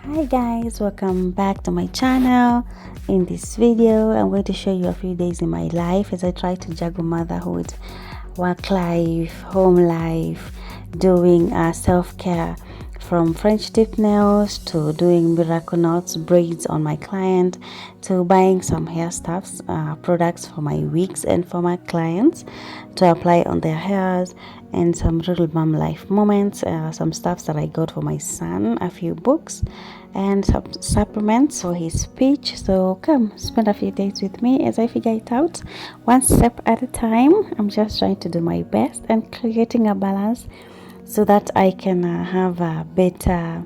Hi guys, welcome back to my channel. In this video I'm going to show you a few days in my life as I try to juggle motherhood, work life, home life, doing self-care, from French tip nails to doing miracle knots, braids on my client, to buying some hair stuffs, products for my wigs and for my clients to apply on their hairs, and some real mom life moments, some stuffs that I got for my son, a few books and some supplements for his speech. So come spend a few days with me as I figure it out one step at a time. I'm just trying to do my best and creating a balance so that I can have a better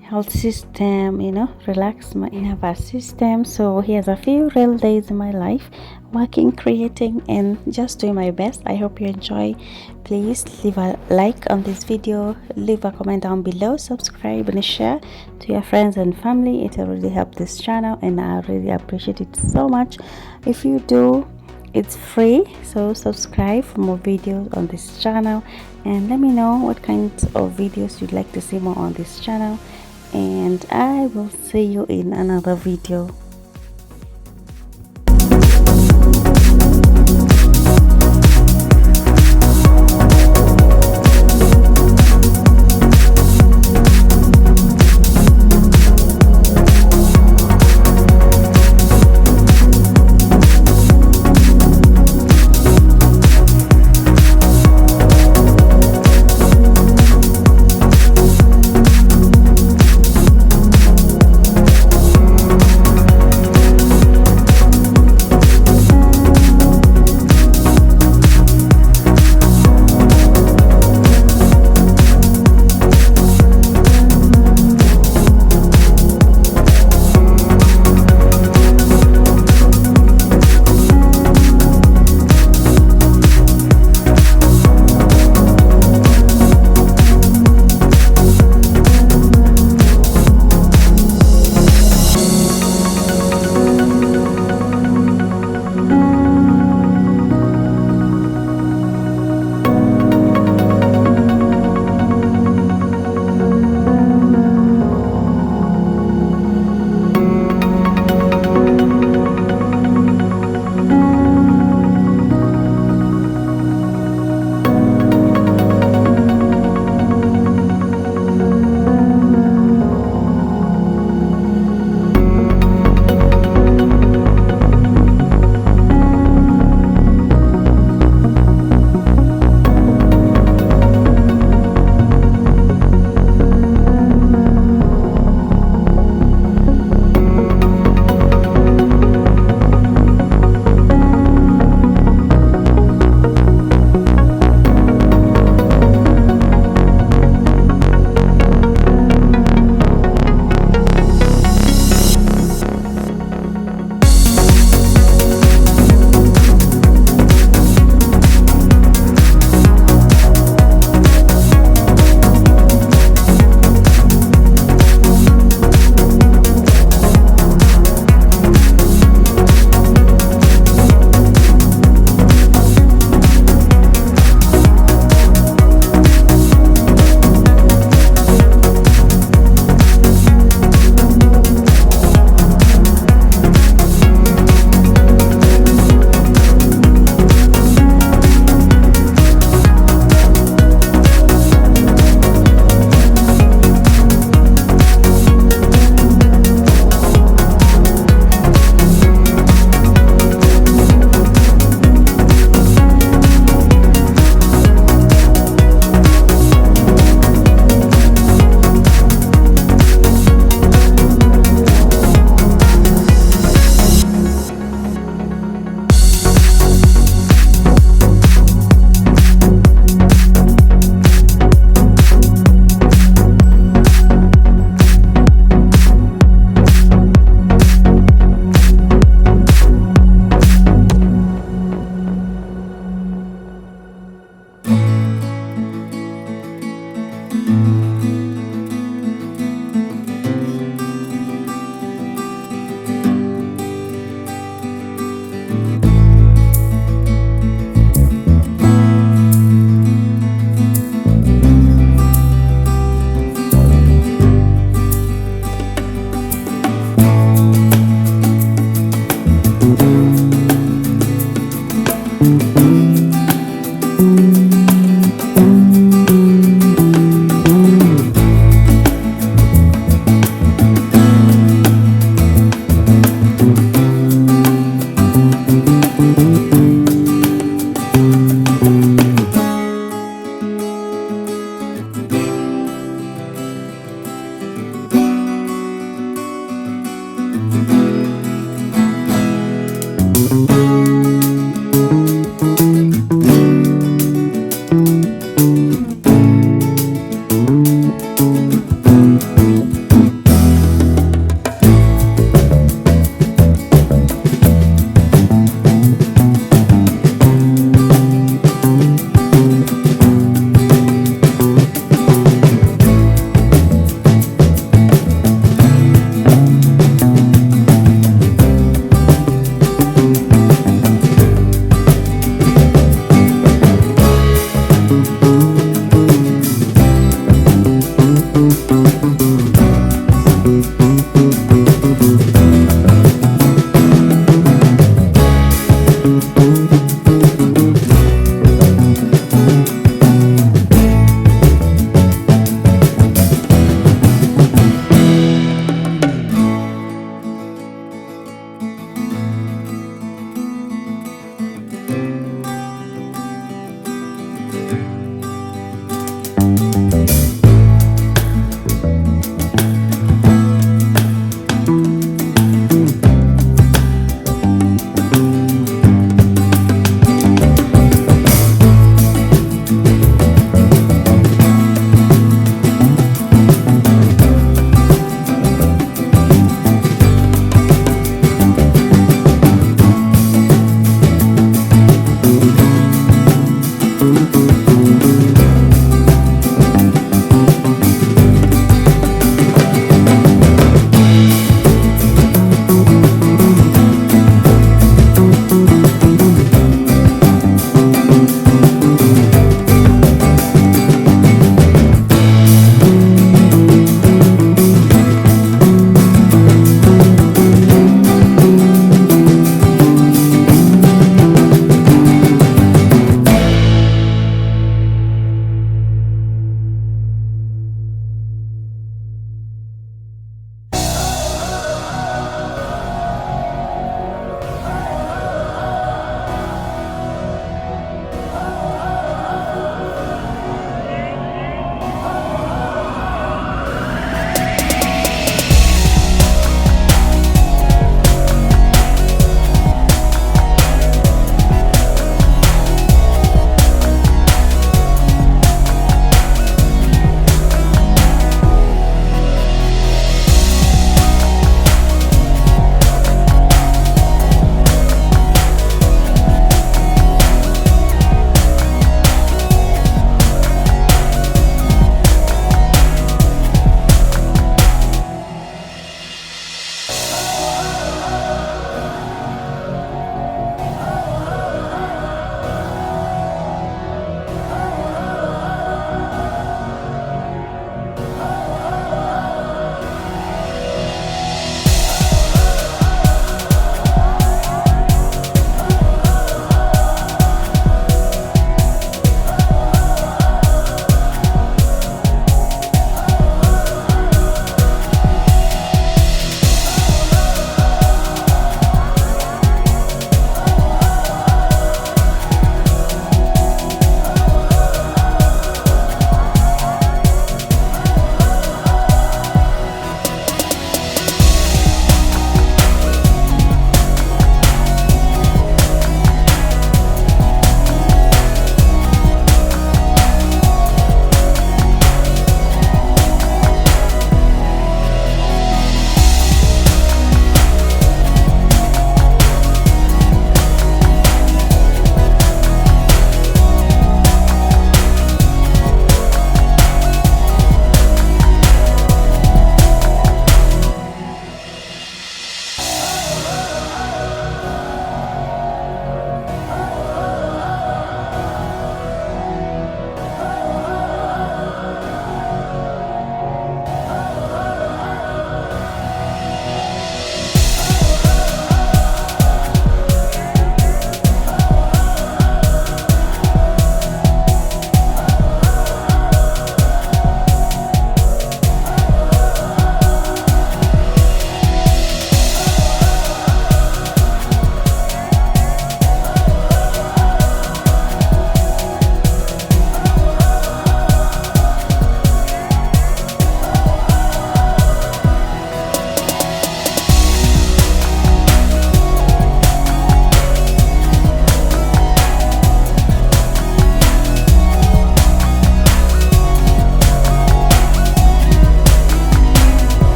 health system, relax my nervous system. So here's a few real days in my life, working, creating, and just doing my best. I hope you enjoy. Please leave a like on this video, leave a comment down below, subscribe and share to your friends and family. It will really help this channel and I really appreciate it so much if you do. It's free, so subscribe for more videos on this channel and let me know what kinds of videos you'd like to see more on this channel, and I will see you in another video.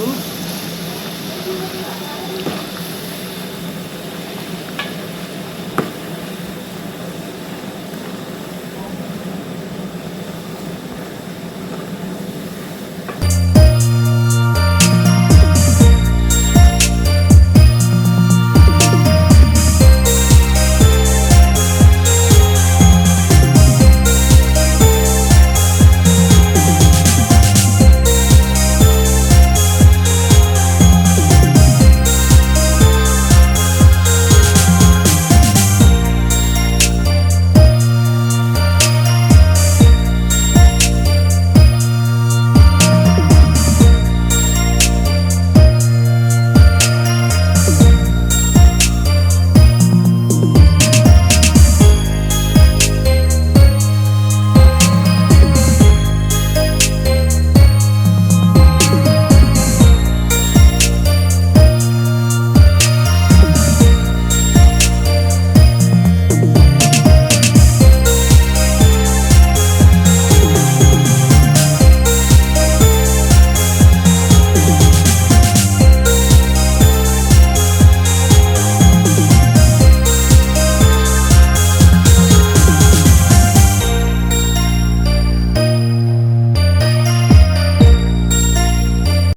Ooh.